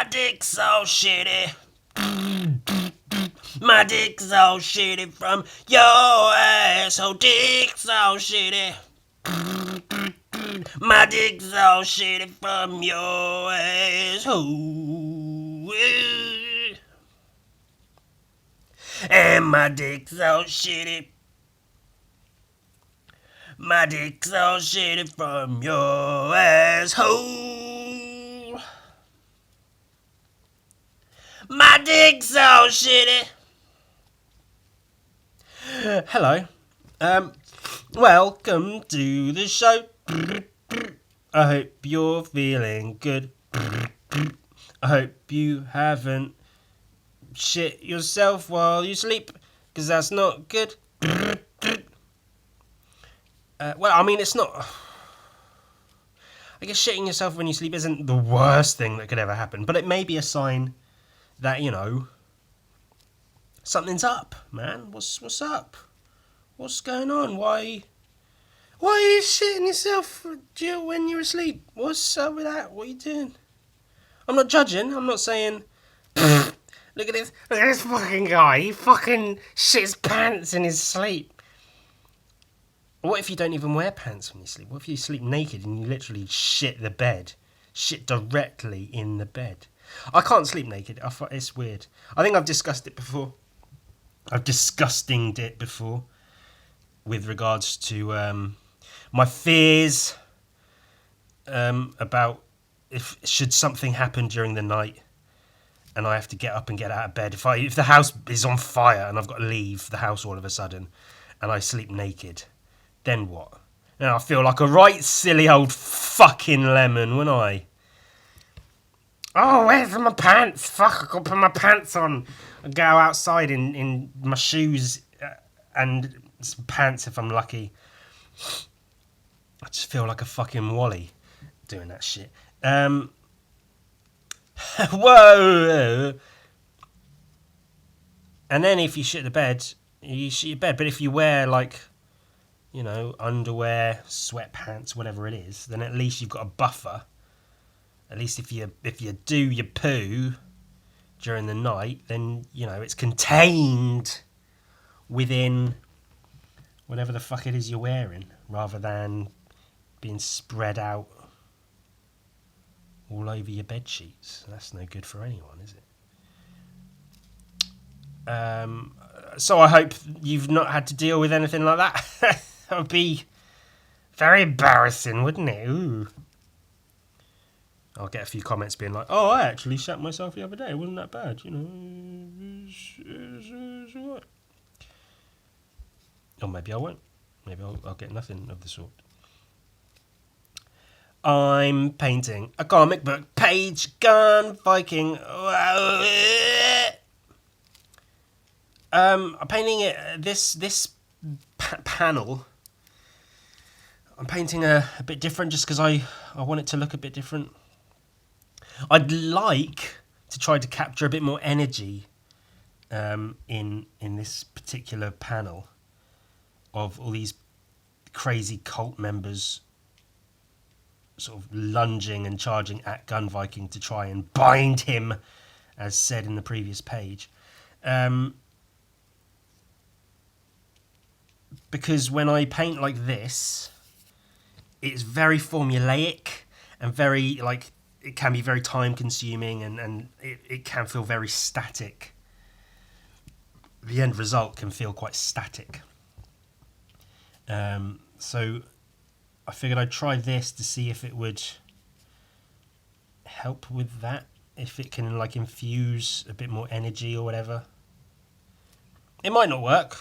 dick's so shitty. My dick's so shitty from your asshole. Dick's so shitty. My dick's so shitty from your asshole. And my dick's so shitty. My dick's so shitty from your asshole. My dick's so shitty. Hello. Welcome to the show. I hope you're feeling good. I hope you haven't shit yourself while you sleep, because that's not good. Well, I mean, it's not... I guess shitting yourself when you sleep isn't the worst thing that could ever happen, but it may be a sign that, you know, something's up, man. What's up? What's going on? Why are you shitting yourself when you're asleep? What's up with that? What are you doing? I'm not judging. I'm not saying... Look at this fucking guy. He fucking shits pants in his sleep. What if you don't even wear pants when you sleep? What if you sleep naked and you literally shit the bed? Shit directly in the bed. I can't sleep naked. It's weird. I think I've discussed it before. I've disgustinged it before with regards to my fears about should something happen during the night and I have to get up and get out of bed. If the house is on fire and I've got to leave the house all of a sudden and I sleep naked, then what? Now I feel like a right silly old fucking lemon, wouldn't I? Oh, where's my pants? Fuck, I got to put my pants on. I go outside in my shoes and some pants if I'm lucky. I just feel like a fucking Wally doing that shit. Whoa! And then if you shit the bed, you shit your bed. But if you wear, like, you know, underwear, sweatpants, whatever it is, then at least you've got a buffer. At least if you do your poo during the night, then, you know, it's contained within whatever the fuck it is you're wearing, rather than being spread out all over your bed sheets. That's no good for anyone, is it? So I hope you've not had to deal with anything like that. That would be very embarrassing, wouldn't it? Ooh. I'll get a few comments being like, "Oh, I actually shat myself the other day. It wasn't that bad, you know." Or maybe I won't. Maybe I'll get nothing of the sort. I'm painting a comic book page, Gun Viking. I'm painting it. This panel. I'm painting a bit different, just because I want it to look a bit different. I'd like to try to capture a bit more energy in this particular panel of all these crazy cult members sort of lunging and charging at Gun Viking to try and bind him, as said in the previous page. Because when I paint like this, it's very formulaic and very, like, it can be very time consuming and it can feel very static. The end result can feel quite static. So I figured I'd try this to see if it would help with that, if it can, like, infuse a bit more energy or whatever. It might not work.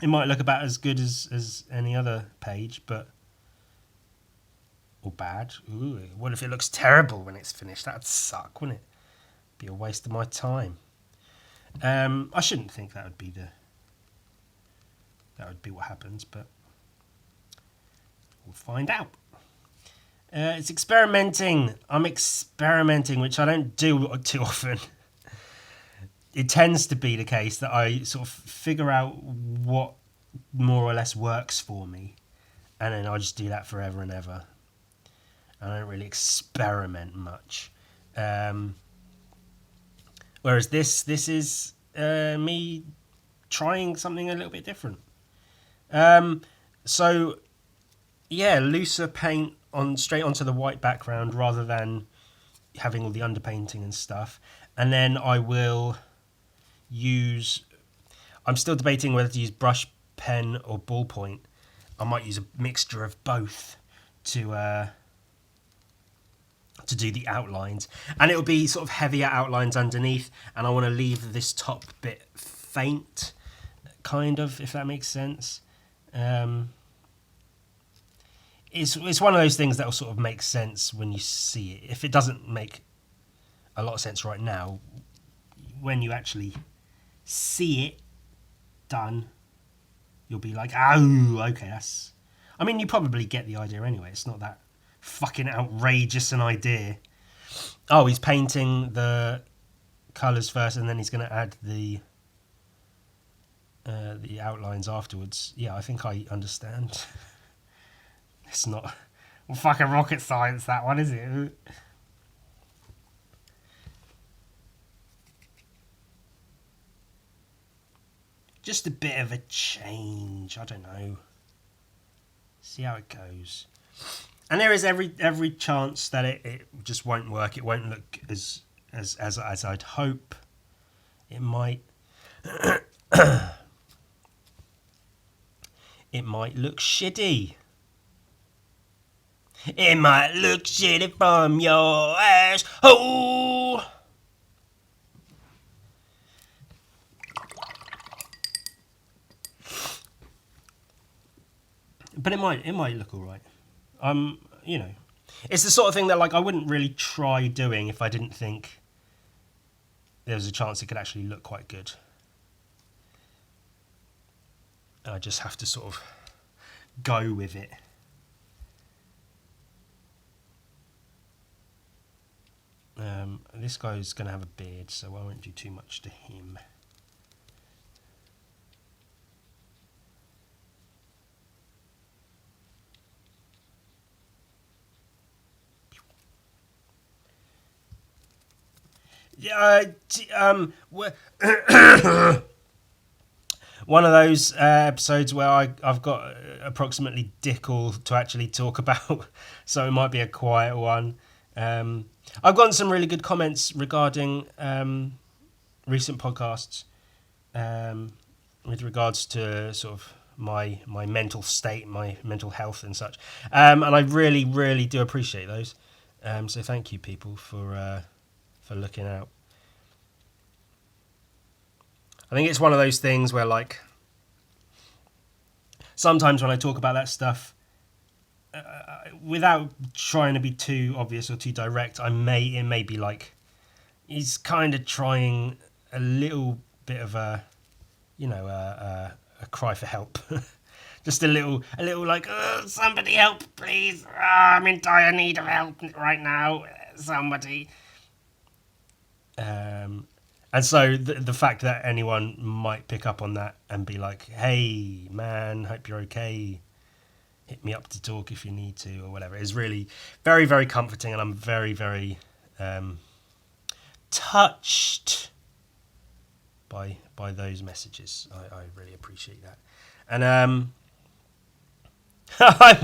It might look about as good as any other page, but... or bad. Ooh, what if it looks terrible when it's finished? That'd suck, wouldn't it? Be a waste of my time. I shouldn't think that would be what happens, but we'll find out. It's experimenting. I'm experimenting, which I don't do too often. It tends to be the case that I sort of figure out what more or less works for me, and then I just do that forever and ever. I don't really experiment much. Whereas this is me trying something a little bit different. So yeah, looser paint on straight onto the white background rather than having all the underpainting and stuff. And then I will use. I'm still debating whether to use brush pen or ballpoint. I might use a mixture of both to do the outlines, and it'll be sort of heavier outlines underneath, and I want to leave this top bit faint, kind of, if that makes sense. It's one of those things that will sort of make sense when you see it. If it doesn't make a lot of sense right now, when you actually see it done, you'll be like, oh, okay, that's... I mean, you probably get the idea anyway. It's not that fucking outrageous an idea. Oh, he's painting the colours first, and then he's going to add the outlines afterwards. Yeah, I think I understand. It's not fucking rocket science, that one, is it? Just a bit of a change. I don't know. See how it goes. And there is every chance that it just won't work. It won't look as I'd hope. It might. It might look shitty. It might look shitty from your asshole. But it might look all right. You know, it's the sort of thing that like I wouldn't really try doing if I didn't think there was a chance it could actually look quite good. I just have to sort of go with it. This guy's going to have a beard, so I won't do too much to him. One of those episodes where I've got approximately dick all to actually talk about, so it might be a quiet one. I've gotten some really good comments regarding recent podcasts with regards to sort of my mental state, my mental health and such, and I really, really do appreciate those. So thank you, people, for looking out. I think it's one of those things where, like, sometimes when I talk about that stuff, without trying to be too obvious or too direct, it may be like he's kind of trying a little bit of a, you know, a cry for help. Just a little like, somebody help, please. I'm in dire need of help right now. Somebody. And so the fact that anyone might pick up on that and be like, hey, man, hope you're okay. Hit me up to talk if you need to or whatever is really very, very comforting. And I'm very, very touched by those messages. I really appreciate that. And I'm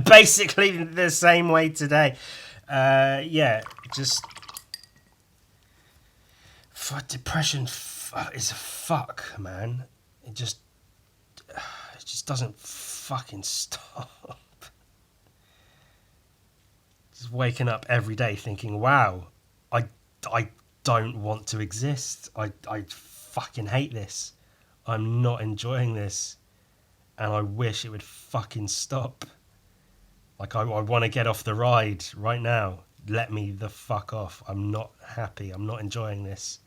basically the same way today. Yeah, just... depression is a fuck, man. It just doesn't fucking stop. Just waking up every day thinking, wow, I don't want to exist. I fucking hate this. I'm not enjoying this. And I wish it would fucking stop. Like, I want to get off the ride right now. Let me the fuck off. I'm not happy. I'm not enjoying this.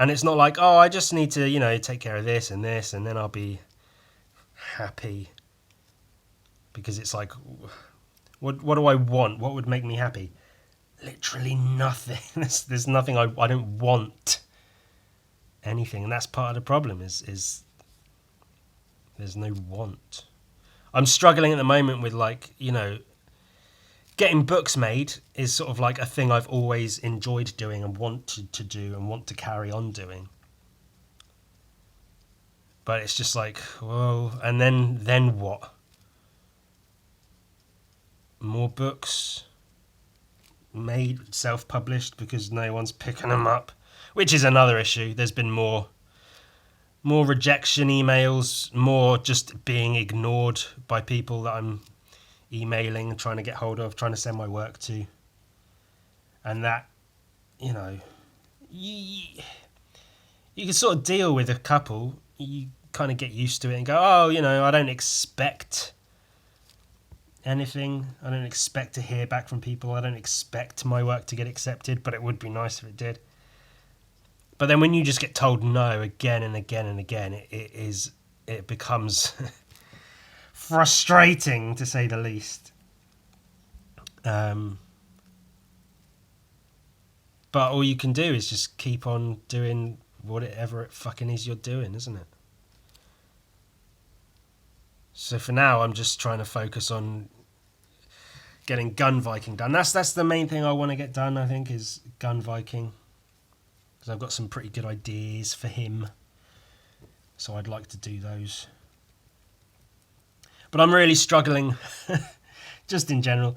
And it's not like, oh, I just need to, you know, take care of this, and then I'll be happy. Because it's like, what do I want? What would make me happy? Literally nothing. There's nothing. I don't want anything. And that's part of the problem is there's no want. I'm struggling at the moment with, like, you know, getting books made is sort of like a thing I've always enjoyed doing and wanted to do and want to carry on doing. But it's just like, well, and then what? More books made, self-published, because no one's picking them up, which is another issue. There's been more rejection emails, more just being ignored by people that I'm emailing, trying to get hold of, trying to send my work to. And that, you know, you can sort of deal with a couple. You kind of get used to it and go, oh, you know, I don't expect anything. I don't expect to hear back from people. I don't expect my work to get accepted, but it would be nice if it did. But then when you just get told no again and again and again, it becomes frustrating, to say the least. But all you can do is just keep on doing whatever it fucking is you're doing, isn't it? So for now, I'm just trying to focus on getting Gun Viking done. That's the main thing I want to get done, I think, is Gun Viking. Because I've got some pretty good ideas for him. So I'd like to do those. But I'm really struggling, just in general,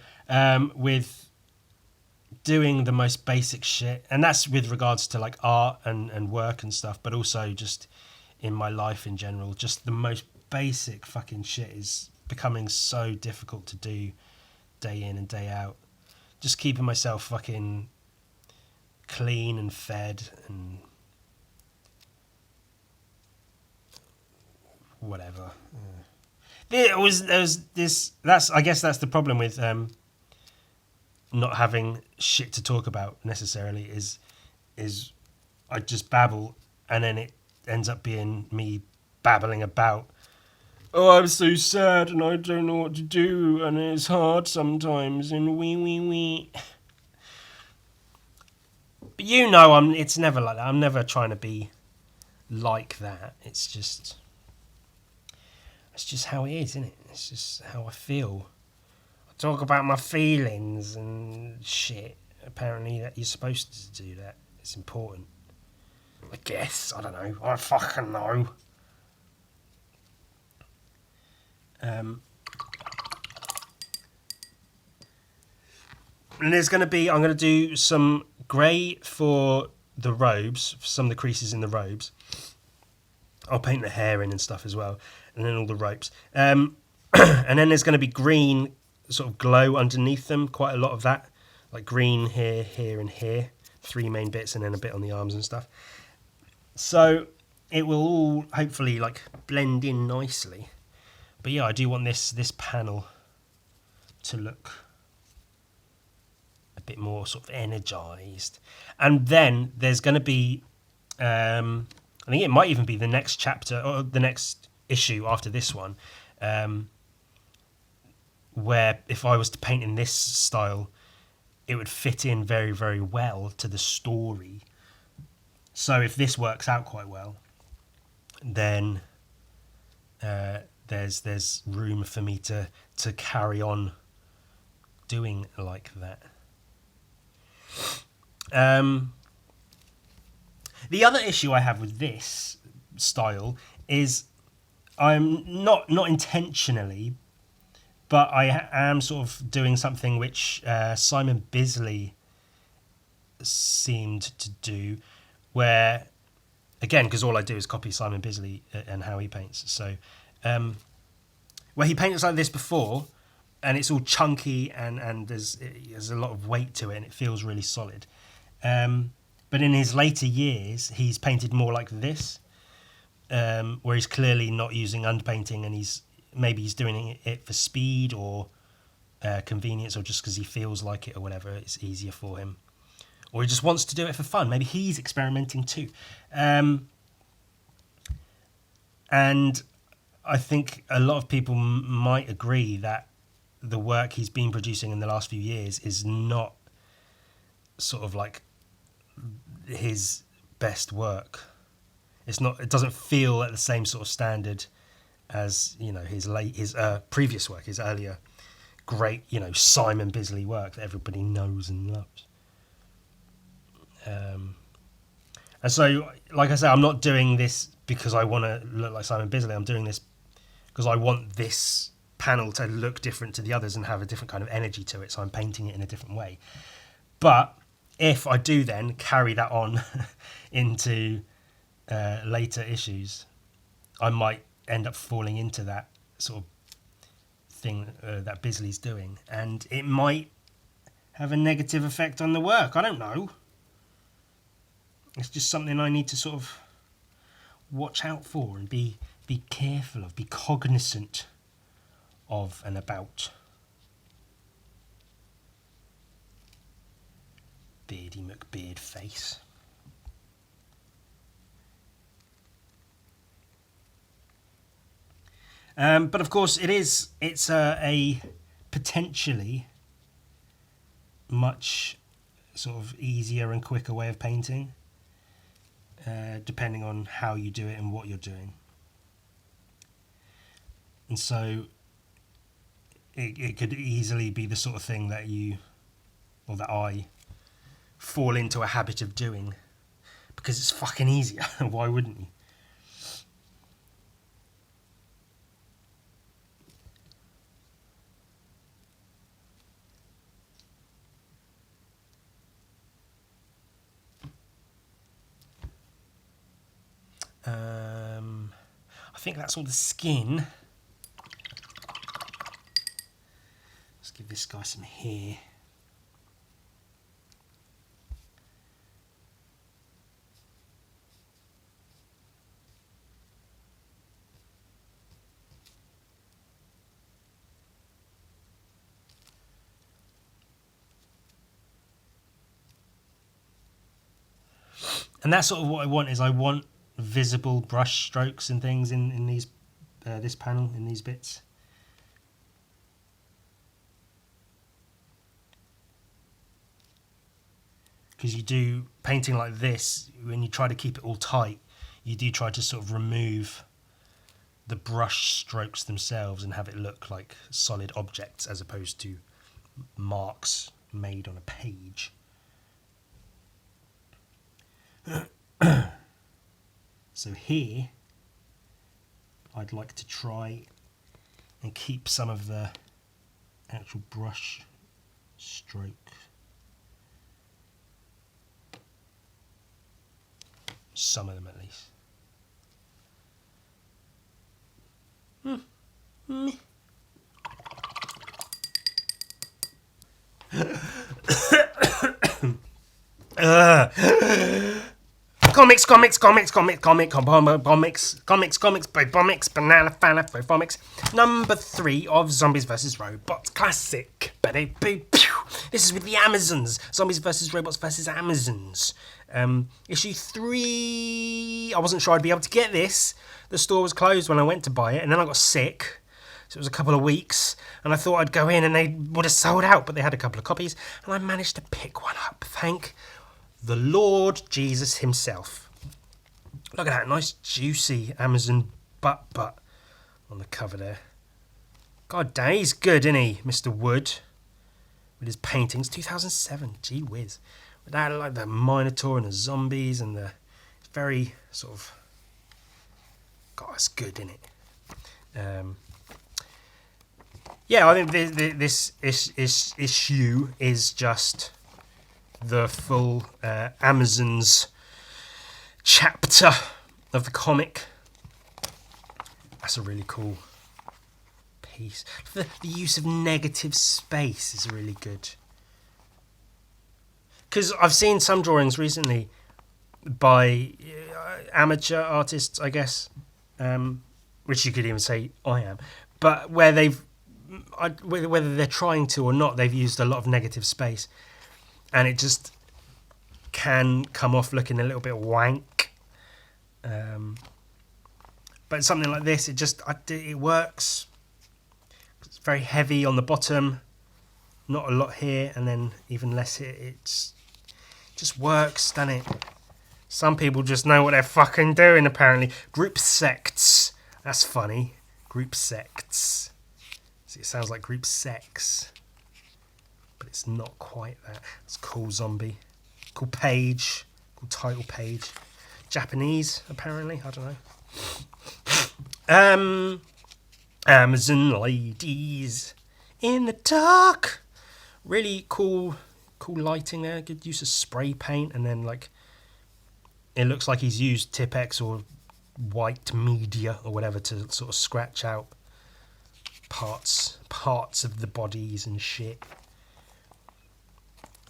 with doing the most basic shit. And that's with regards to like art and work and stuff, but also just in my life in general. Just the most basic fucking shit is becoming so difficult to do day in and day out. Just keeping myself fucking clean and fed and whatever. There was this. I guess that's the problem with not having shit to talk about necessarily. Is I just babble and then it ends up being me babbling about. Oh, I'm so sad and I don't know what to do and it's hard sometimes and wee. But you know, it's never like that. I'm never trying to be like that. It's just how it is, isn't it? It's just how I feel. I talk about my feelings and shit. Apparently that you're supposed to do that. It's important. I guess. I don't know. I fucking know. And there's going to be... I'm going to do some grey for the robes, for some of the creases in the robes. I'll paint the hair in and stuff as well. And then all the ropes. And then there's going to be green sort of glow underneath them. Quite a lot of that. Like green here, here and here. 3 main bits and then a bit on the arms and stuff. So it will all hopefully like blend in nicely. But yeah, I do want this panel to look a bit more sort of energized. And then there's going to be, I think it might even be the next chapter or the next issue after this one, where if I was to paint in this style, it would fit in very, very well to the story. So if this works out quite well, then there's room for me to carry on doing like that. The other issue I have with this style is I'm not intentionally, but I am sort of doing something which Simon Bisley seemed to do, where, again, because all I do is copy Simon Bisley and how he paints. So, where he paints like this before, and it's all chunky and there's a lot of weight to it, and it feels really solid. But in his later years, he's painted more like this, where he's clearly not using underpainting, and he's doing it for speed or convenience, or just because he feels like it or whatever. It's easier for him, or he just wants to do it for fun. Maybe he's experimenting too. And I think a lot of people might agree that the work he's been producing in the last few years is not sort of like his best work. It doesn't feel at the same sort of standard as, you know, his previous work, his earlier great, Simon Bisley work that everybody knows and loves. And so, like I said, I'm not doing this because I want to look like Simon Bisley. I'm doing this because I want this panel to look different to the others and have a different kind of energy to it. So I'm painting it in a different way. But if I do then carry that on into later issues, I might end up falling into that sort of thing that Bisley's doing, and it might have a negative effect on the work. I don't know. It's just something I need to sort of watch out for and be careful of, be cognizant of and about. Beardy McBeard face. But of course, it's a potentially much sort of easier and quicker way of painting, depending on how you do it and what you're doing. And so it could easily be the sort of thing that I fall into a habit of doing because it's fucking easier. Why wouldn't you? I think that's all the skin. Let's give this guy some hair. And that's sort of what I want. I want visible brush strokes and things in these this panel, in these bits. Because you do painting like this, when you try to keep it all tight, you do try to sort of remove the brush strokes themselves and have it look like solid objects as opposed to marks made on a page. So here, I'd like to try and keep some of the actual brush stroke. Some of them at least. Comics by Banana Number 3 of Zombies vs. Robots Classic. This is with the Amazons. Zombies vs. Robots vs. Amazons. Issue 3. I wasn't sure I'd be able to get this. The store was closed when I went to buy it, and then I got sick. So it was a couple of weeks, and I thought I'd go in and they would have sold out, but they had a couple of copies, and I managed to pick one up. Thank the Lord Jesus himself. Look at that nice juicy Amazon butt on the cover there. God damn, he's good, isn't he, Mr. Wood? With his paintings. 2007, gee whiz. With that, like the Minotaur and the zombies and the very sort of... God, it's good, isn't it? Yeah, I think this issue is just the full Amazons chapter of the comic. That's a really cool piece. The use of negative space is really good. Because I've seen some drawings recently by amateur artists, I guess, which you could even say I am, but where whether they're trying to or not, they've used a lot of negative space. And it just can come off looking a little bit wank. But something like this, it works. It's very heavy on the bottom, not a lot here, and then even less here. It just works, doesn't it? Some people just know what they're fucking doing, apparently. Group sects. That's funny. Group sects. It sounds like group sex, but it's not quite that. It's cool zombie. Cool page. Cool title page. Japanese, apparently. I don't know. Amazon ladies in the dark. Really cool lighting there. Good use of spray paint, and then like it looks like he's used Tipp-Ex or white media or whatever to sort of scratch out parts of the bodies and shit.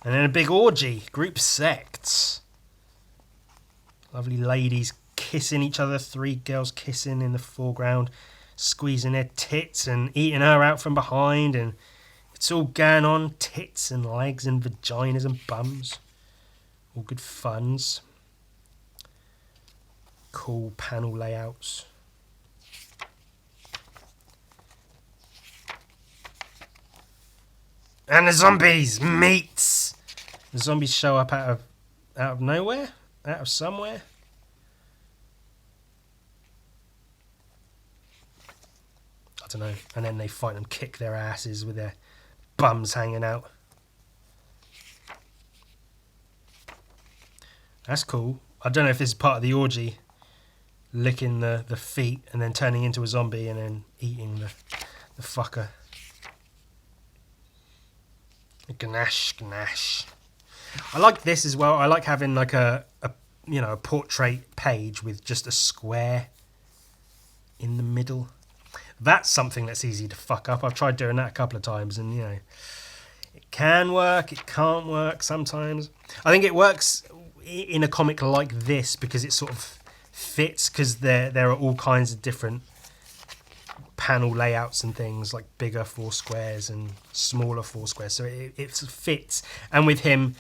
And then a big orgy, group sex. Lovely ladies kissing each other, 3 girls kissing in the foreground, squeezing their tits and eating her out from behind, and it's all going on, tits and legs and vaginas and bums. All good funs. Cool panel layouts. And the zombies meets. The zombies show up out of nowhere, out of somewhere. I don't know. And then they fight them, kick their asses with their bums hanging out. That's cool. I don't know if this is part of the orgy, licking the feet and then turning into a zombie and then eating the fucker. Ganache. I like this as well. I like having like a portrait page with just a square in the middle. That's something that's easy to fuck up. I've tried doing that a couple of times, and it can work, it can't work sometimes. I think it works in a comic like this because it sort of fits, because there are all kinds of different panel layouts and things, like bigger 4 squares and smaller 4 squares, so it fits. And with him,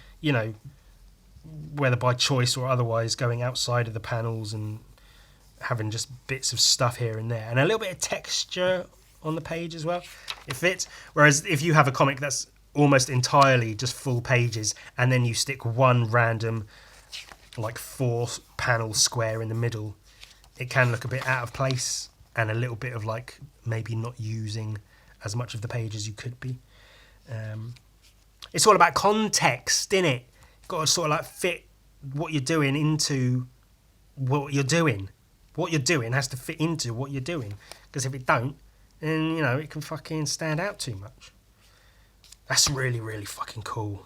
whether by choice or otherwise, going outside of the panels and having just bits of stuff here and there and a little bit of texture on the page as well, it fits. Whereas if you have a comic that's almost entirely just full pages and then you stick one random like 4 panel square in the middle, it can look a bit out of place and a little bit of like maybe not using as much of the page as you could be. It's all about context, innit? You've got to sort of like fit what you're doing into what you're doing. What you're doing has to fit into what you're doing, because if it don't, then it can fucking stand out too much. That's really, really fucking cool.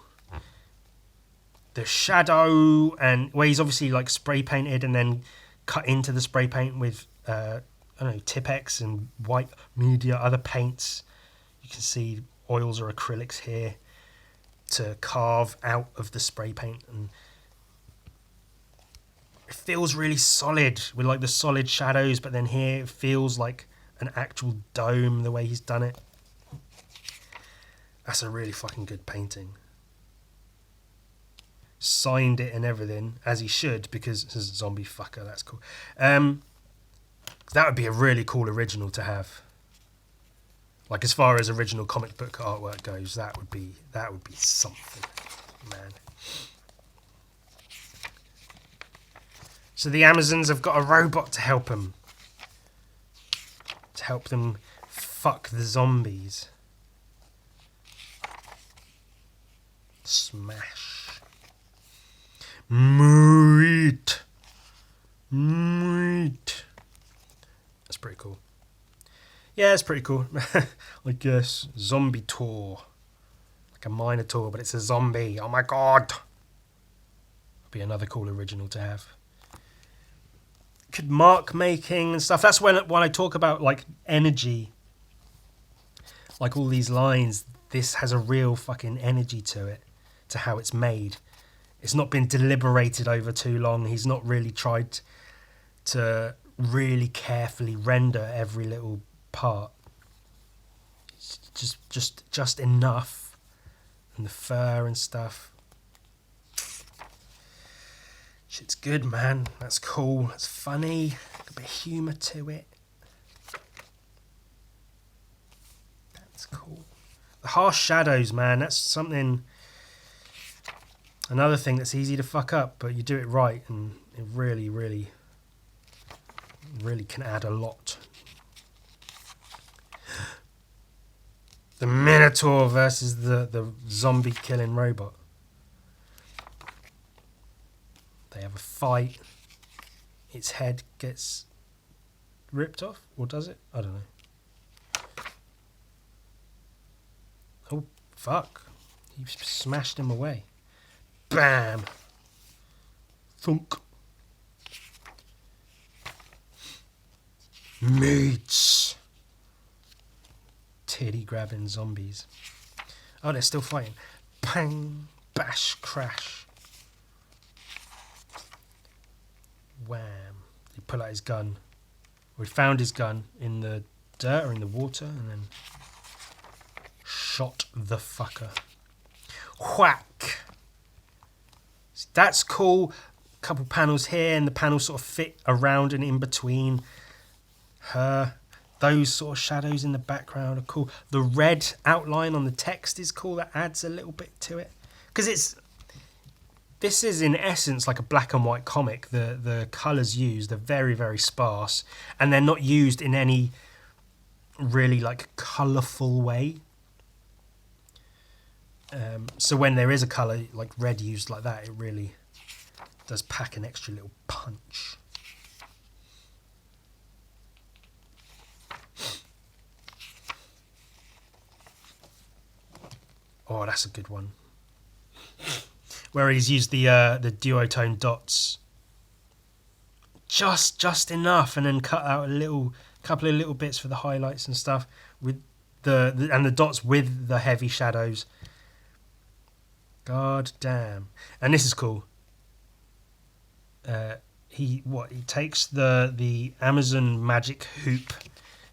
The shadow, and where he's obviously like spray painted and then cut into the spray paint with Tipp-Ex and white media, other paints. You can see oils or acrylics here to carve out of the spray paint, and it feels really solid with like the solid shadows, but then here it feels like an actual dome the way he's done it. That's a really fucking good painting. Signed it and everything, as he should, because it's a zombie fucker. That's cool. That would be a really cool original to have. Like, as far as original comic book artwork goes, that would be something, man. So the Amazons have got a robot to help them. To help them fuck the zombies. Smash. Meat. That's pretty cool. Yeah, it's pretty cool. I guess. Zombie tour. Like a Minotaur, but it's a zombie. Oh my god. Be another cool original to have. Could mark making and stuff. That's when I talk about like energy. Like all these lines, this has a real fucking energy to it, to how it's made. It's not been deliberated over too long. He's not really tried to really carefully render every little part. It's just enough. And the fur and stuff. Shit's good, man. That's cool. That's funny. A bit of humour to it. That's cool. The harsh shadows, man. That's something. Another thing that's easy to fuck up, but you do it right, and it really, really, really can add a lot. The Minotaur versus the zombie killing robot. They have a fight. Its head gets ripped off, or does it? I don't know. Oh, fuck. He smashed him away. Bam! Thunk. Mates. Titty grabbing zombies. Oh, they're still fighting. Bang! Bash! Crash! Wham! He pulled out his gun. We found his gun in the dirt or in the water and then shot the fucker. Whack! That's cool. A couple panels here and the panels sort of fit around and in between her. Those sort of shadows in the background are cool. The red outline on the text is cool. That adds a little bit to it. Because this is in essence like a black and white comic. The colours used are very, very sparse. And they're not used in any really like colourful way. So when there is a colour like red used like that, it really does pack an extra little punch. Oh, that's a good one. Where he's used the duotone dots just enough, and then cut out a couple of little bits for the highlights and stuff with the dots with the heavy shadows. God damn! And this is cool. He takes the Amazon magic hoop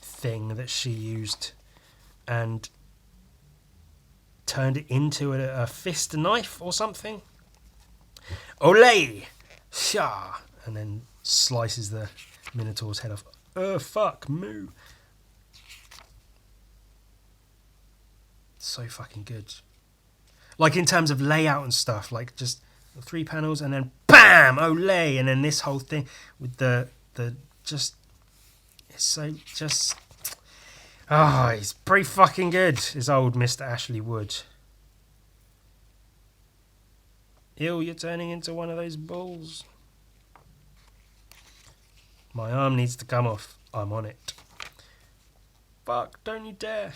thing that she used and turned it into a fist knife or something. Olay! Sha! And then slices the Minotaur's head off. Fuck, moo. So fucking good. Like in terms of layout and stuff, like just the 3 panels and then BAM! Olay! And then this whole thing with the just... It's so just... Oh, he's pretty fucking good, is old Mr. Ashley Wood. Ew, you're turning into one of those bulls. My arm needs to come off. I'm on it. Fuck, don't you dare.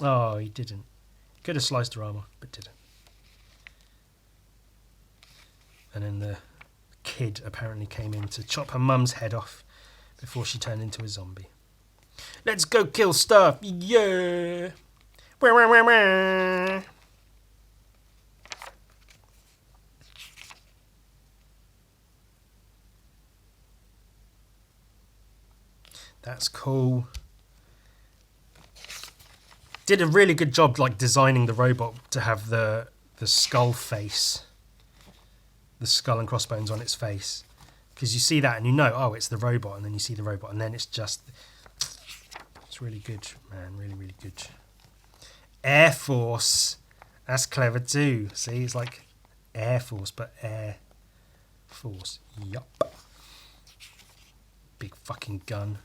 Oh, he didn't. Could have sliced her arm off, but didn't. And then the kid apparently came in to chop her mum's head off before she turned into a zombie. Let's go kill stuff, yeah! Wah, wah, wah, wah. That's cool. Did a really good job like designing the robot to have the skull face. The skull and crossbones on its face. Because you see that and you know, oh, it's the robot, and then you see the robot, and then it's just... It's really good, man. Really, really good. Air Force. That's clever too. See, it's like Air Force, but Air Force. Yup. Big fucking gun.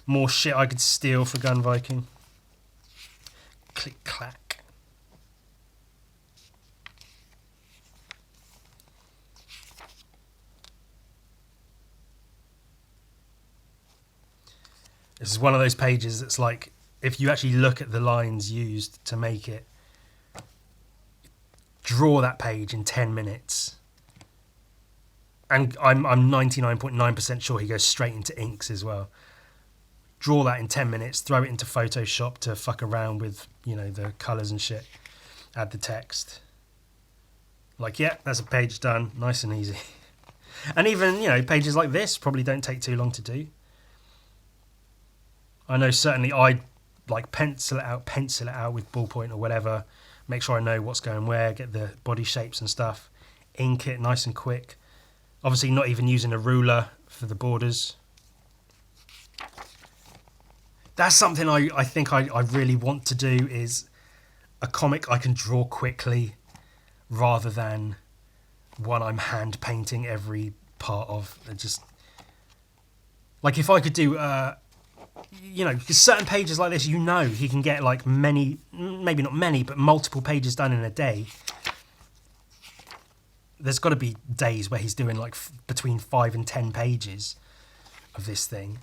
More shit I could steal for Gun Viking. Click clack. This is one of those pages that's like, if you actually look at the lines used to make it, draw that page in 10 minutes. And I'm 99.9% sure he goes straight into inks as well. Draw that in 10 minutes, throw it into Photoshop to fuck around with, you know, the colours and shit. Add the text. Like, yeah, that's a page done. Nice and easy. And even, you know, pages like this probably don't take too long to do. I know certainly I'd like pencil it out with ballpoint or whatever. Make sure I know what's going where, get the body shapes and stuff. Ink it nice and quick. Obviously not even using a ruler for the borders. That's something I think I really want to do, is a comic I can draw quickly rather than one I'm hand painting every part of. Just like if I could do you know, because certain pages like this, you know, he can get like many, maybe not many, but multiple pages done in a day. There's got to be days where he's doing like between 5 and 10 pages of this thing.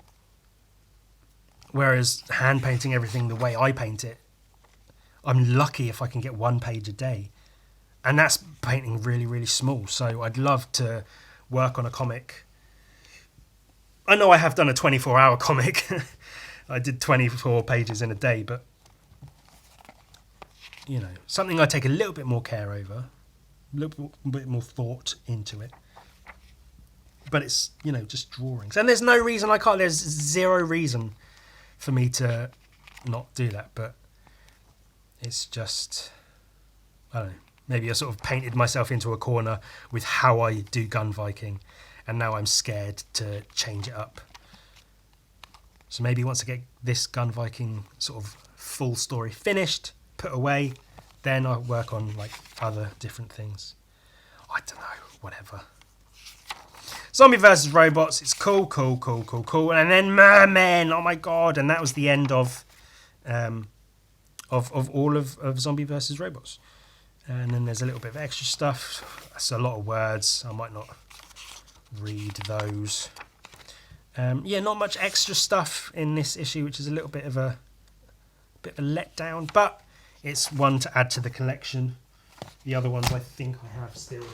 Whereas hand painting everything the way I paint it, I'm lucky if I can get 1 page a day. And that's painting really, really small. So I'd love to work on a comic. I know I have done a 24-hour comic. I did 24 pages in a day, but, you know, something I take a little bit more care over. A little bit more thought into it, but it's, you know, just drawings, and there's no reason I can't. There's zero reason for me to not do that, but it's just, I don't know. Maybe I sort of painted myself into a corner with how I do Gun Viking, and now I'm scared to change it up. So maybe once I get this Gun Viking sort of full story finished, put away, then I'll work on like other different things. I don't know, whatever. Zombie versus Robots, it's cool. And then Mermen, oh my god, and that was the end of all of Zombie versus Robots. And then there's a little bit of extra stuff. That's a lot of words. I might not read those. Yeah, not much extra stuff in this issue, which is a little bit of a letdown, but it's one to add to the collection. The other ones I think I have still.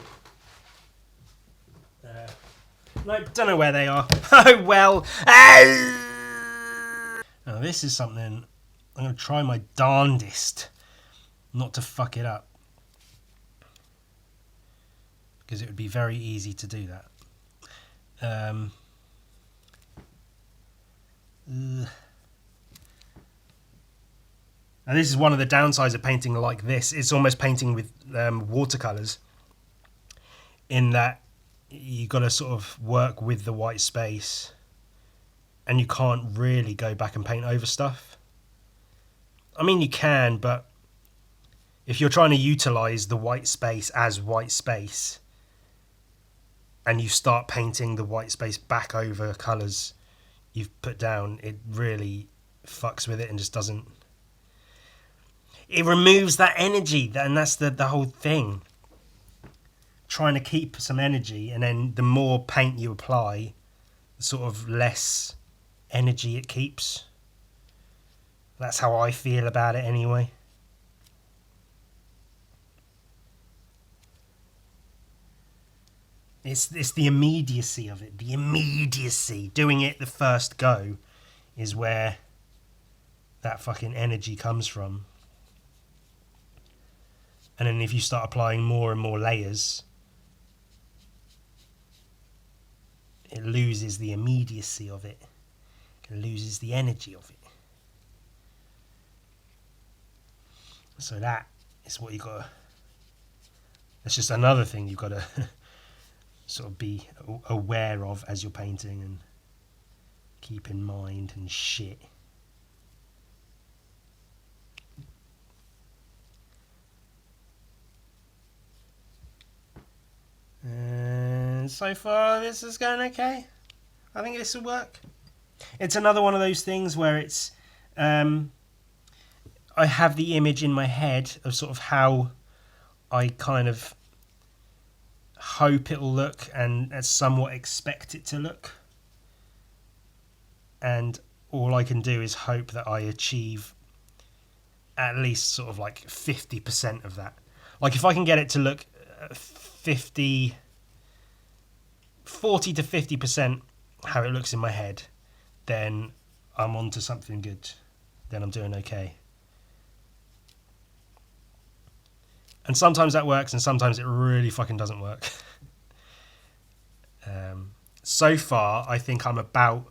No, don't know where they are. Oh well. Now this is something I'm going to try my darndest not to fuck it up, because it would be very easy to do that. Now this is one of the downsides of painting like this. It's almost painting with watercolours, in that you got to sort of work with the white space, and you can't really go back and paint over stuff. I mean, you can, but if you're trying to utilise the white space as white space, and you start painting the white space back over colours you've put down, it really fucks with it and just doesn't. It removes that energy, and that's the whole thing. Trying to keep some energy, and then the more paint you apply, the sort of less energy it keeps. That's how I feel about it anyway. It's the immediacy of it. The immediacy. Doing it the first go is where that fucking energy comes from. And then if you start applying more and more layers, it loses the immediacy of it. It loses the energy of it. So that is what you got to... That's just another thing you've got to sort of be aware of as you're painting and keep in mind and shit. And so far this is going okay. I think this will work. It's another one of those things where it's I have the image in my head of sort of how I kind of hope it'll look and somewhat expect it to look, and all I can do is hope that I achieve at least sort of like 50% of that. Like if I can get it to look 40 to 50% how it looks in my head, then I'm on to something good. Then I'm doing okay. And sometimes that works, and sometimes it really fucking doesn't work. So far, I think I'm about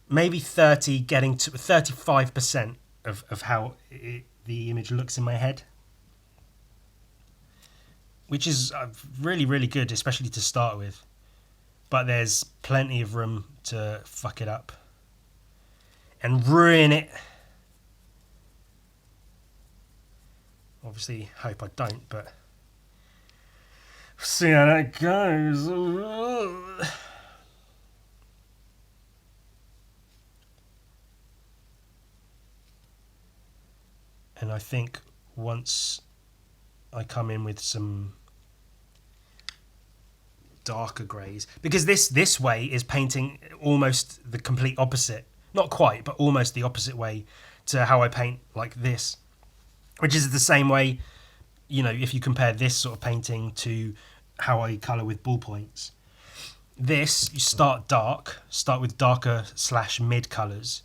maybe 30, getting to 35% of how the image looks in my head. Which is really, really good, especially to start with. But there's plenty of room to fuck it up and ruin it. Obviously, hope I don't, but see how that goes. I think once I come in with some darker greys, because this way is painting almost the complete opposite, not quite, but almost the opposite way to how I paint like this, which is the same way, you know, if you compare this sort of painting to how I colour with ballpoints. This, you start with darker / mid colours.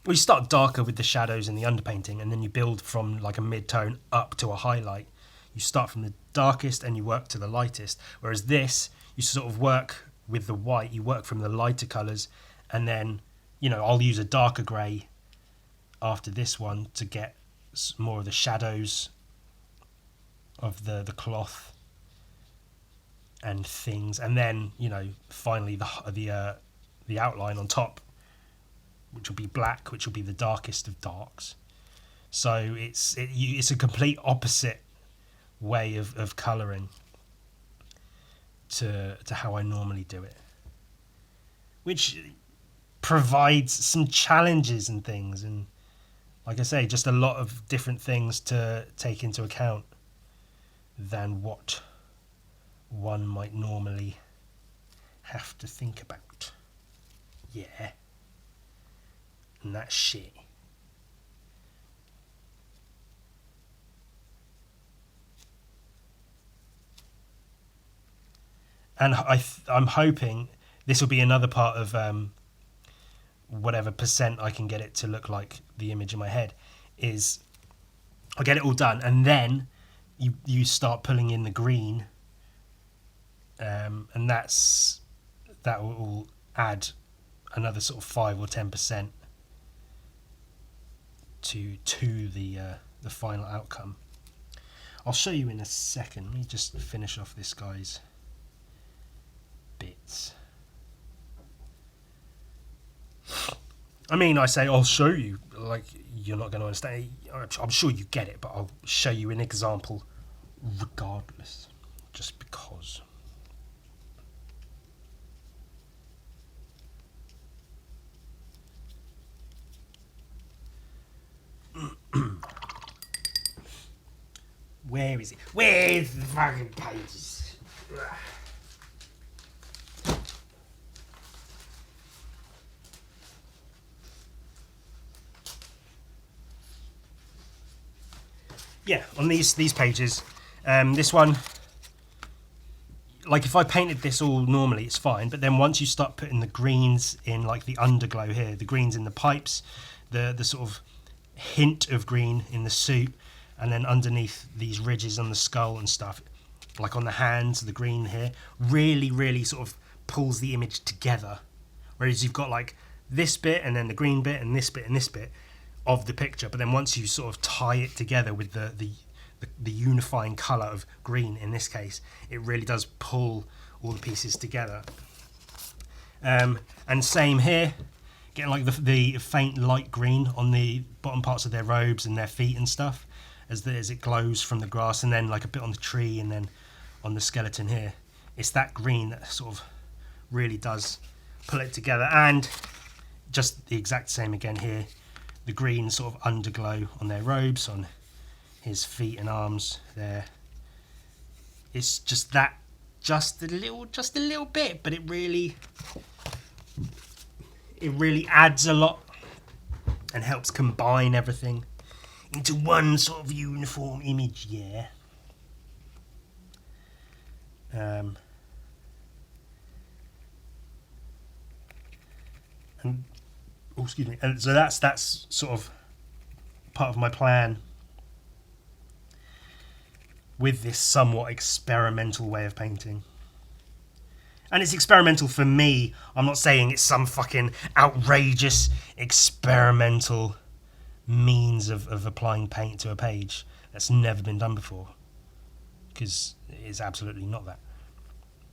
Well, you start darker with the shadows and the underpainting, and then you build from like a mid-tone up to a highlight. You start from the darkest and you work to the lightest. Whereas this, you sort of work with the white, you work from the lighter colours, and then, you know, I'll use a darker grey after this one to get more of the shadows of the cloth and things, and then, you know, finally the outline on top, which will be black, which will be the darkest of darks. So it's a complete opposite way of colouring to how I normally do it, which provides some challenges and things, and like I say, just a lot of different things to take into account than what one might normally have to think about. Yeah. And that's shit. And I'm hoping this will be another part of whatever percent I can get it to look like the image in my head, is I'll get it all done, and then you start pulling in the green, and that will add another sort of 5 or 10% to the final outcome. I'll show you in a second. Let me just finish off this guy's bits. I mean, I say I'll show you, like you're not going to understand. I'm sure you get it, but I'll show you an example regardless, just because. Where is it? Where's the fucking pages? Yeah, on these pages, this one, like if I painted this all normally, it's fine. But then once you start putting the greens in, like the underglow here, the greens in the pipes, the sort of hint of green in the suit, and then underneath these ridges on the skull and stuff, like on the hands, the green here, really sort of pulls the image together. Whereas you've got like this bit and then the green bit and this bit and this bit of the picture, but then once you sort of tie it together with the unifying colour of green in this case, it really does pull all the pieces together. And same here, getting like the faint light green on the bottom parts of their robes and their feet and stuff, as it glows from the grass, and then like a bit on the tree and then on the skeleton here. It's that green that sort of really does pull it together. And just the exact same again here, the green sort of underglow on their robes, on his feet and arms there. It's just that, just a little bit, but it really adds a lot and helps combine everything into one sort of uniform image, yeah. And so that's sort of part of my plan with this somewhat experimental way of painting. And it's experimental for me. I'm not saying it's some fucking outrageous experimental means of applying paint to a page that's never been done before, because it's absolutely not that.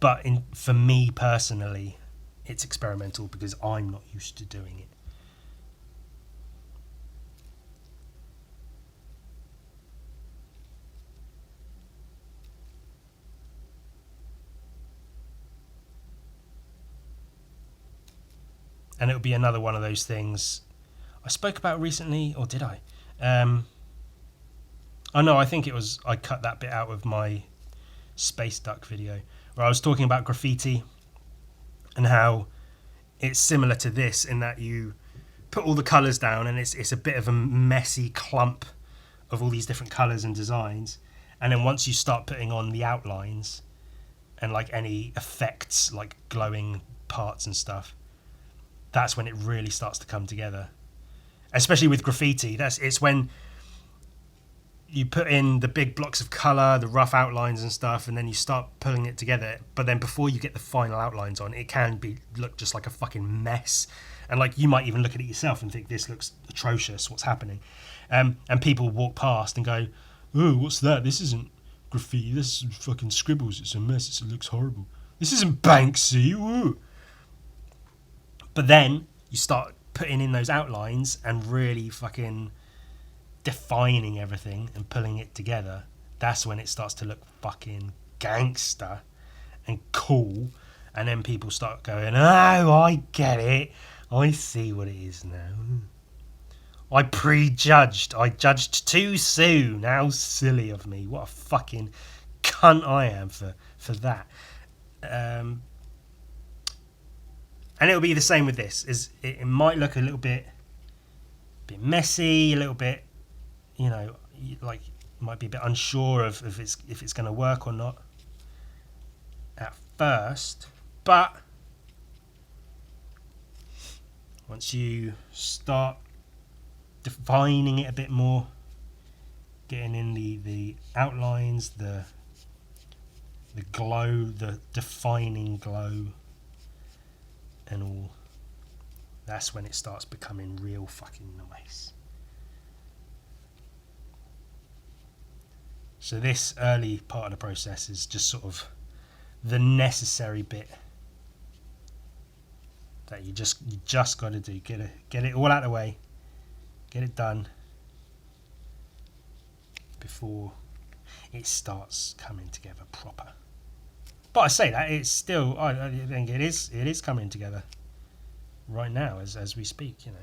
But for me personally, it's experimental because I'm not used to doing it. And it would be another one of those things I spoke about recently, or did I? Oh no, I think it was, I cut that bit out of my Space Duck video where I was talking about graffiti and how it's similar to this in that you put all the colours down and it's a bit of a messy clump of all these different colours and designs, and then once you start putting on the outlines and like any effects like glowing parts and stuff, that's when it really starts to come together. Especially with graffiti, it's when you put in the big blocks of colour, the rough outlines and stuff, and then you start pulling it together. But then before you get the final outlines on, it can look just like a fucking mess. And like you might even look at it yourself and think this looks atrocious. What's happening? And people walk past and go, "Oh, what's that? This isn't graffiti. This is fucking scribbles. It's a mess. It looks horrible. This isn't Banksy." Ooh. But then you start putting in those outlines and really fucking defining everything and pulling it together. That's when it starts to look fucking gangster and cool, and then people start going, "Oh, I get it. I see what it is now. I prejudged. I judged too soon. How silly of me. What a fucking cunt I am for that." And it'll be the same with this. It might look a little bit messy, a little bit, you know, like you might be a bit unsure of if it's going to work or not at first, but once you start defining it a bit more, getting in the outlines, the glow, the defining glow and all, that's when it starts becoming real fucking nice. So this early part of the process is just sort of the necessary bit that you just got to do. Get it all out of the way, get it done before it starts coming together proper. But I say that it's still, I think it is coming together right now as we speak. You know,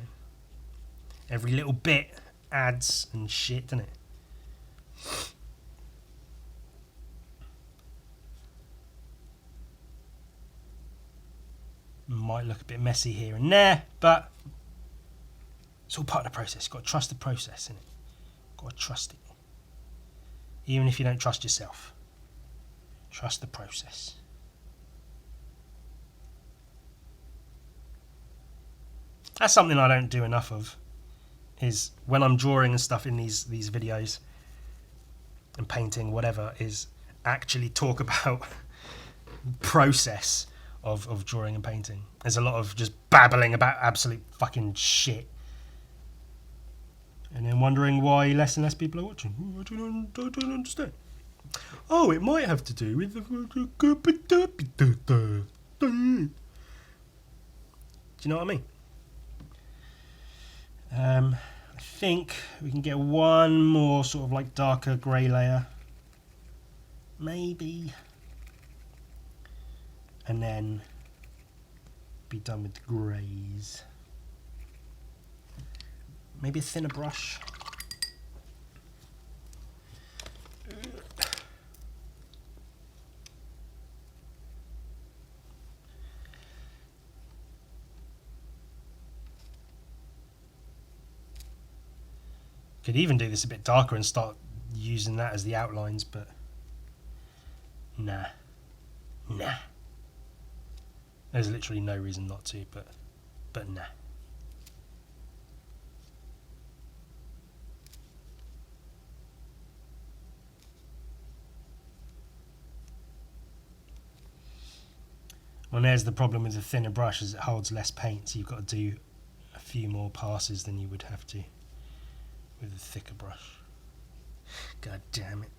every little bit adds and shit, doesn't it? Might look a bit messy here and there, but it's all part of the process. You've got to trust the process, innit? Got to trust it. Even if you don't trust yourself. Trust the process. That's something I don't do enough of, is when I'm drawing and stuff in these videos and painting, whatever, is actually talk about process of drawing and painting. There's a lot of just babbling about absolute fucking shit, and then wondering why less and less people are watching. I don't understand. Oh, it might have to do with the... Do you know what I mean? I think we can get one more sort of like darker grey layer, maybe, and then be done with the greys. Maybe a thinner brush. Could even do this a bit darker and start using that as the outlines, but nah. There's literally no reason not to, but nah. Well, there's the problem with the thinner brush, is it holds less paint, so you've got to do a few more passes than you would have to with a thicker brush. God damn it.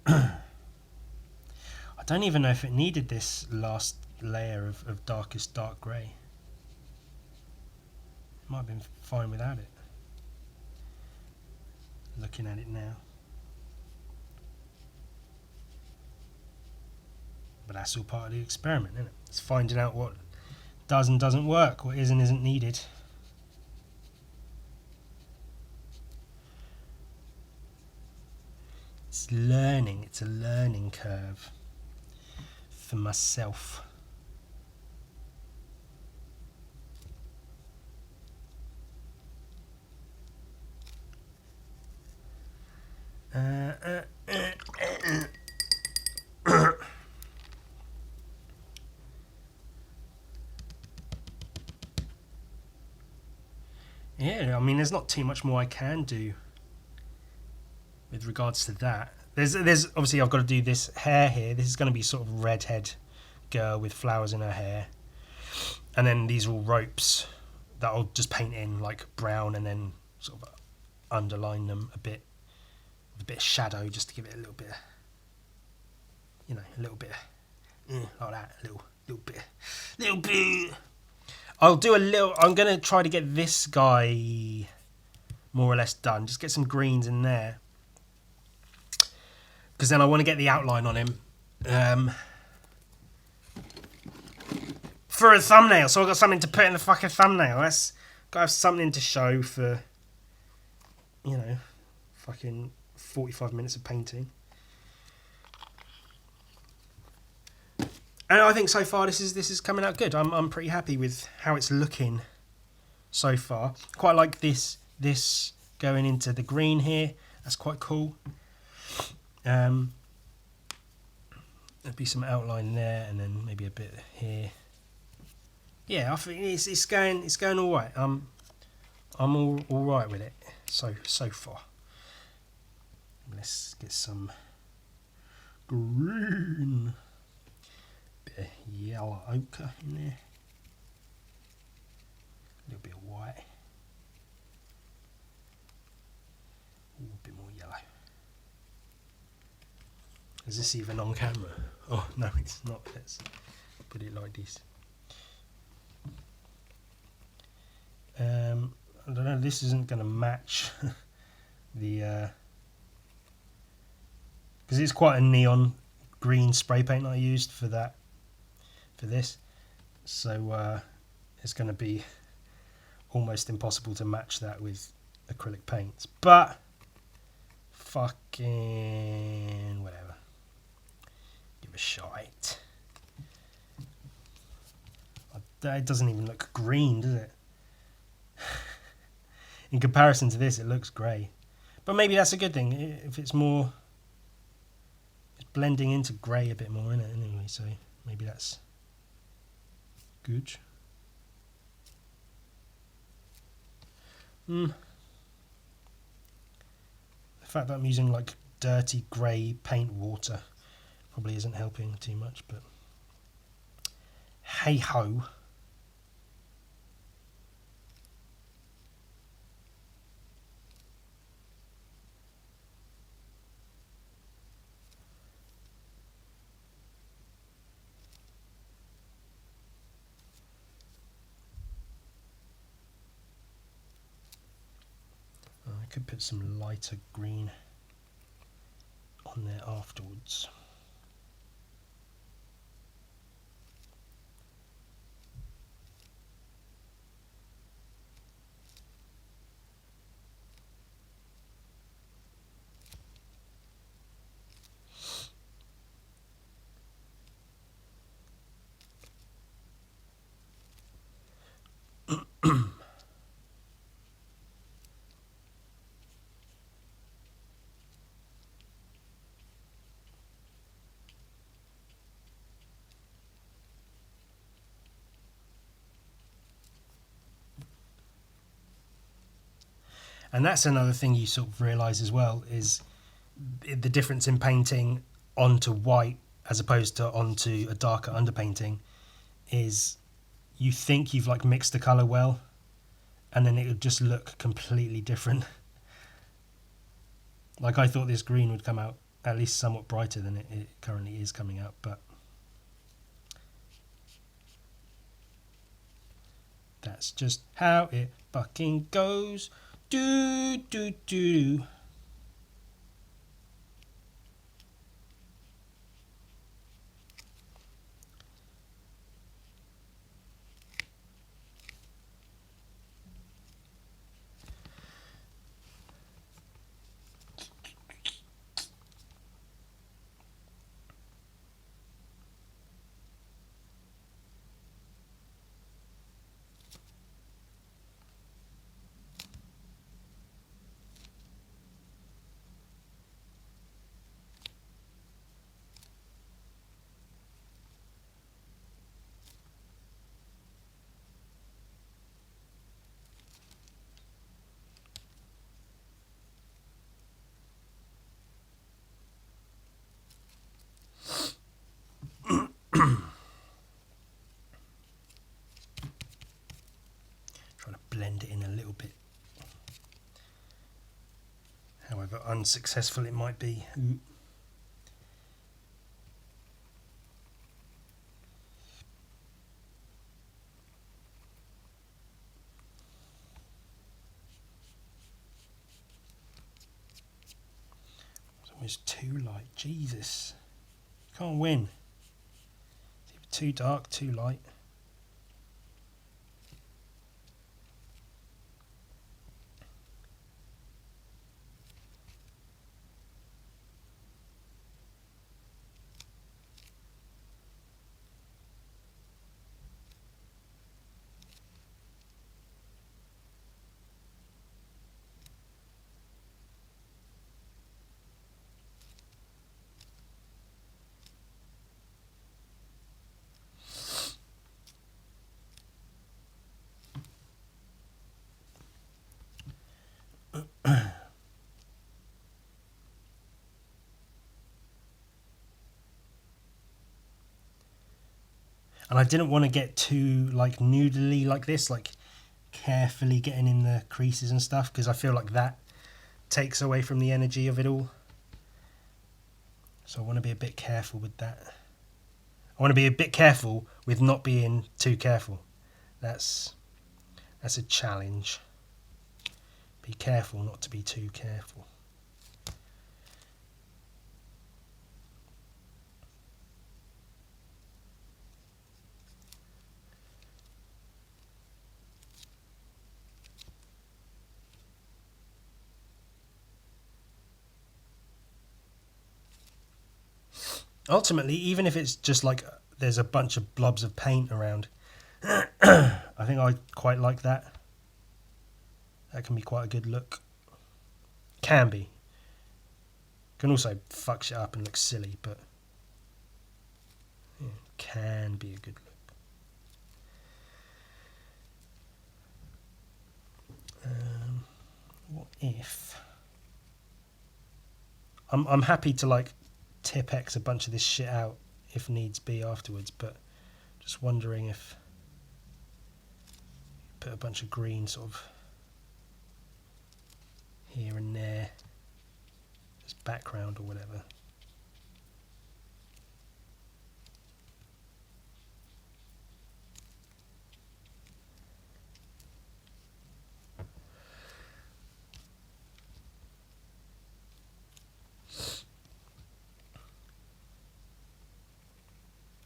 I don't even know if it needed this last layer of darkest dark grey. It might have been fine without it. Looking at it now. But that's all part of the experiment, isn't it? It's finding out what does and doesn't work, what is and isn't needed. It's learning. It's a learning curve for myself. Yeah, I mean, there's not too much more I can do with regards to that. There's obviously I've got to do this hair here. This is going to be sort of redhead girl with flowers in her hair, and then these are all ropes that I'll just paint in like brown and then sort of underline them a bit with a bit of shadow just to give it a little bit, you know, a little bit like that, a little bit. I'll do a little. I'm going to try to get this guy more or less done. Just get some greens in there, because then I want to get the outline on him for a thumbnail. So I've got something to put in the fucking thumbnail. That's got to have something to show for, you know, fucking 45 minutes of painting. And I think so far this is coming out good. I'm pretty happy with how it's looking so far. Quite like this going into the green here. That's quite cool. There'll be some outline there, and then maybe a bit here. Yeah, I think it's going all right. I'm all right with it so far. Let's get some green. Yellow ochre in there, a little bit of white, a bit more yellow. Is this even on camera? Oh no, it's not. Let's put it like this. I don't know, this isn't going to match the because it's quite a neon green spray paint that I used for that, for this, so it's going to be almost impossible to match that with acrylic paints, but fucking whatever, give a shot. It doesn't even look green, does it? In comparison to this, it looks grey, but maybe that's a good thing. If it's more, it's blending into grey a bit more, isn't it, anyway, so maybe that's good. The fact that I'm using like dirty grey paint water probably isn't helping too much, but hey ho. I could put some lighter green on there afterwards. And that's another thing you sort of realise as well, is the difference in painting onto white as opposed to onto a darker underpainting, is you think you've like mixed the colour well, and then it would just look completely different. Like I thought this green would come out at least somewhat brighter than it currently is coming out, but that's just how it fucking goes. Do do do. Trying to blend it in a little bit. However unsuccessful it might be. It's almost too light. Jesus. You can't win. It's either too dark, too light. And I didn't want to get too like noodly like this, like carefully getting in the creases and stuff, because I feel like that takes away from the energy of it all. So I want to be a bit careful with that. I want to be a bit careful with not being too careful. That's a challenge. Be careful not to be too careful. Ultimately, even if it's just like there's a bunch of blobs of paint around, I think I quite like that. That can be quite a good look. Can be. Can also fuck shit up and look silly, but yeah, can be a good look. What if I'm happy to like Tipp-Ex a bunch of this shit out if needs be afterwards, but just wondering if put a bunch of green sort of here and there as background or whatever.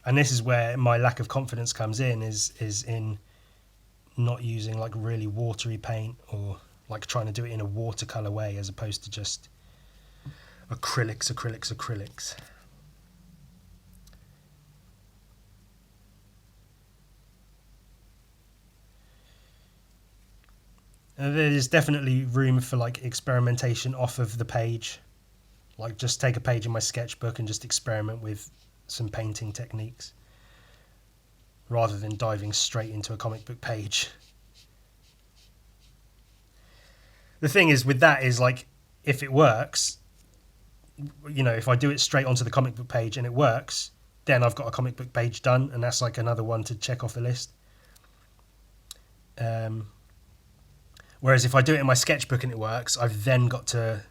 And this is where my lack of confidence comes in, is in not using like really watery paint, or like trying to do it in a watercolor way as opposed to just acrylics. There's definitely room for like experimentation off of the page. Like just take a page in my sketchbook and just experiment with some painting techniques rather than diving straight into a comic book page. The thing is with that is like, if it works, you know, if I do it straight onto the comic book page and it works, then I've got a comic book page done, and that's like another one to check off the list. Whereas if I do it in my sketchbook and it works, I've then got to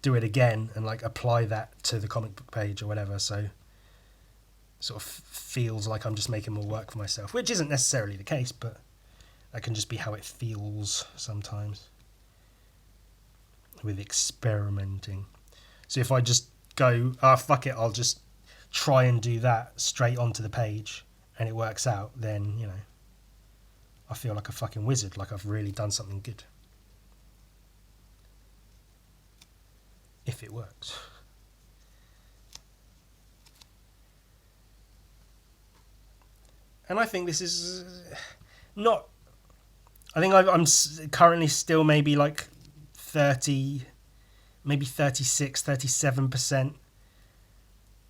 do it again and like apply that to the comic book page or whatever. So sort of feels like I'm just making more work for myself, which isn't necessarily the case, but that can just be how it feels sometimes with experimenting. So if I just go, fuck it, I'll just try and do that straight onto the page and it works out, then, you know, I feel like a fucking wizard, like I've really done something good. If it works. And I think this is not... I think I'm currently still maybe like 30, maybe 36, 37%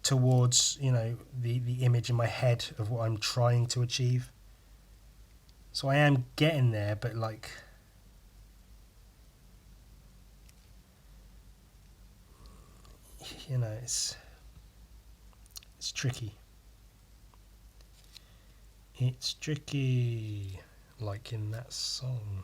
towards, you know, the image in my head of what I'm trying to achieve. So I am getting there, but like... You know, it's tricky. It's tricky. like in that song.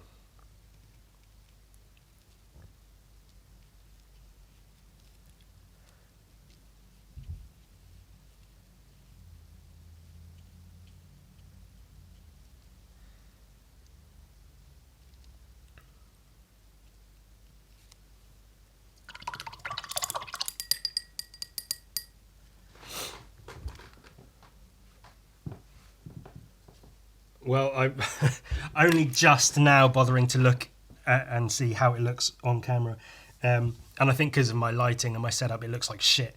Well, I'm only just now bothering to look at and see how it looks on camera. And I think because of my lighting and my setup, it looks like shit.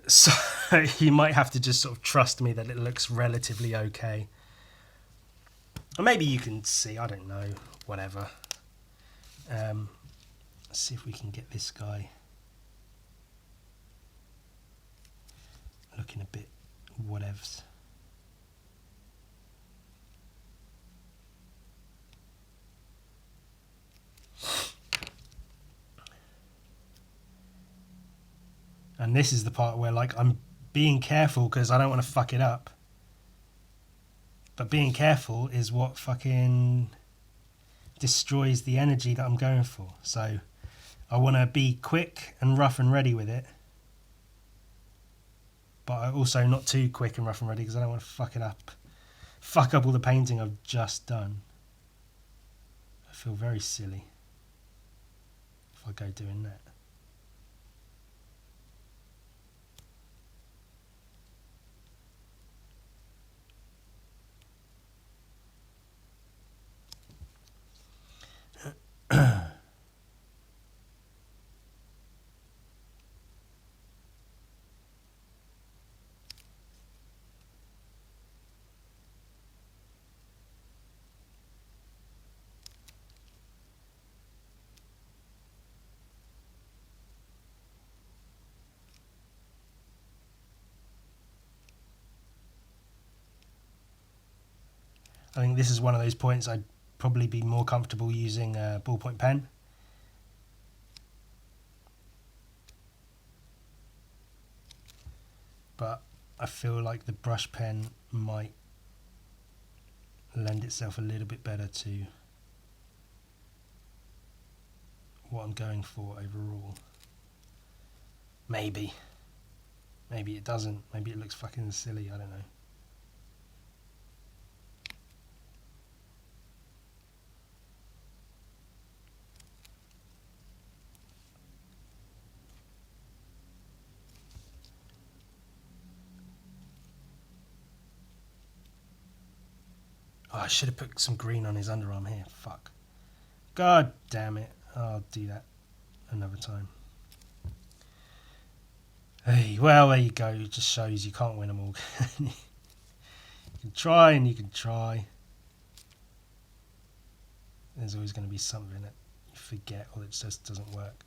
So you might have to just sort of trust me that it looks relatively okay. Or maybe you can see, I don't know, whatever. Let's see if we can get this guy looking a bit whatevs. And this is the part where, like, I'm being careful because I don't want to fuck it up. But being careful is what fucking destroys the energy that I'm going for. So I want to be quick and rough and ready with it. But I also not too quick and rough and ready because I don't want to fuck it up. Fuck up all the painting I've just done. I feel very silly if I go doing that. I think this is one of those points I'd probably be more comfortable using a ballpoint pen. But I feel like the brush pen might lend itself a little bit better to what I'm going for overall. Maybe. Maybe it doesn't. Maybe it looks fucking silly. I don't know. Oh, I should have put some green on his underarm here. Fuck. God damn it. I'll do that another time. Hey, well, there you go. It just shows you can't win them all. You can try and you can try. There's always going to be something that you forget or it just doesn't work.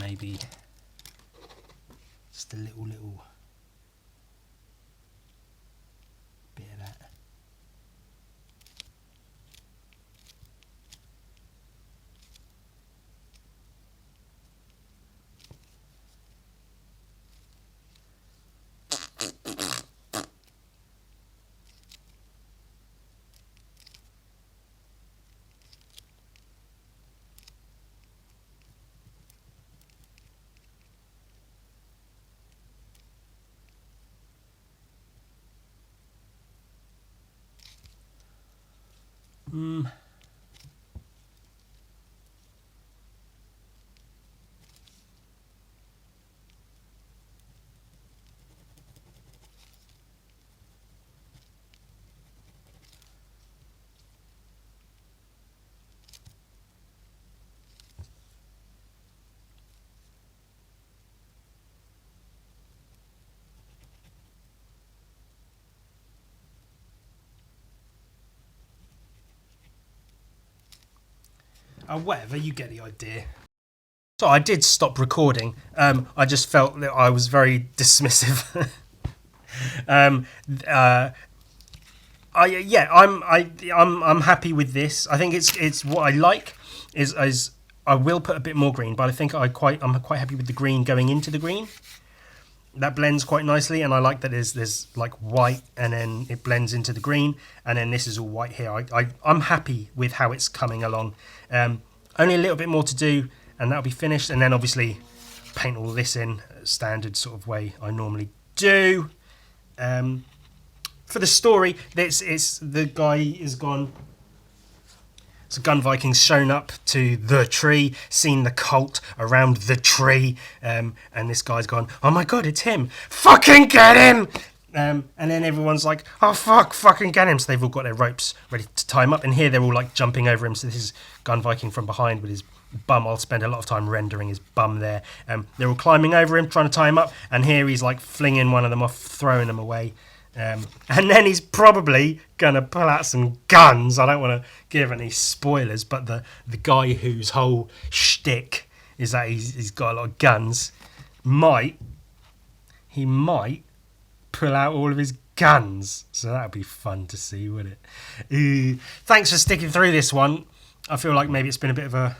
Maybe just a little bit of that. Whatever, you get the idea. So I did stop recording. I just felt that I was very dismissive. um, I'm happy with this. I think it's what I like is I will put a bit more green, but I think I'm quite happy with the green going into the green. That blends quite nicely, and I like that there's like white, and then it blends into the green, and then this is all white here. I'm happy with how it's coming along. Only a little bit more to do, and that'll be finished, and then obviously paint all this in standard sort of way I normally do. For the story, it's the guy is gone. So Gun Vikings shown up to the tree, seen the cult around the tree, and this guy's gone, oh my god, it's him! Fucking get him! And then everyone's like, oh fucking get him! So they've all got their ropes ready to tie him up, and here they're all like jumping over him. So this is Gun Viking from behind with his bum. I'll spend a lot of time rendering his bum there. They're all climbing over him, trying to tie him up, and here he's like flinging one of them off, throwing them away. And then he's probably going to pull out some guns. I don't want to give any spoilers, but the guy whose whole shtick is that he's got a lot of guns might pull out all of his guns. So that would be fun to see, wouldn't it? Thanks for sticking through this one. I feel like maybe it's been a bit of a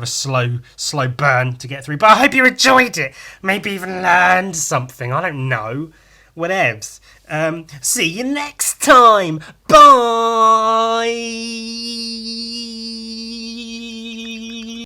slow burn to get through, but I hope you enjoyed it. Maybe even learned something. I don't know. Whatevs. See you next time. Bye.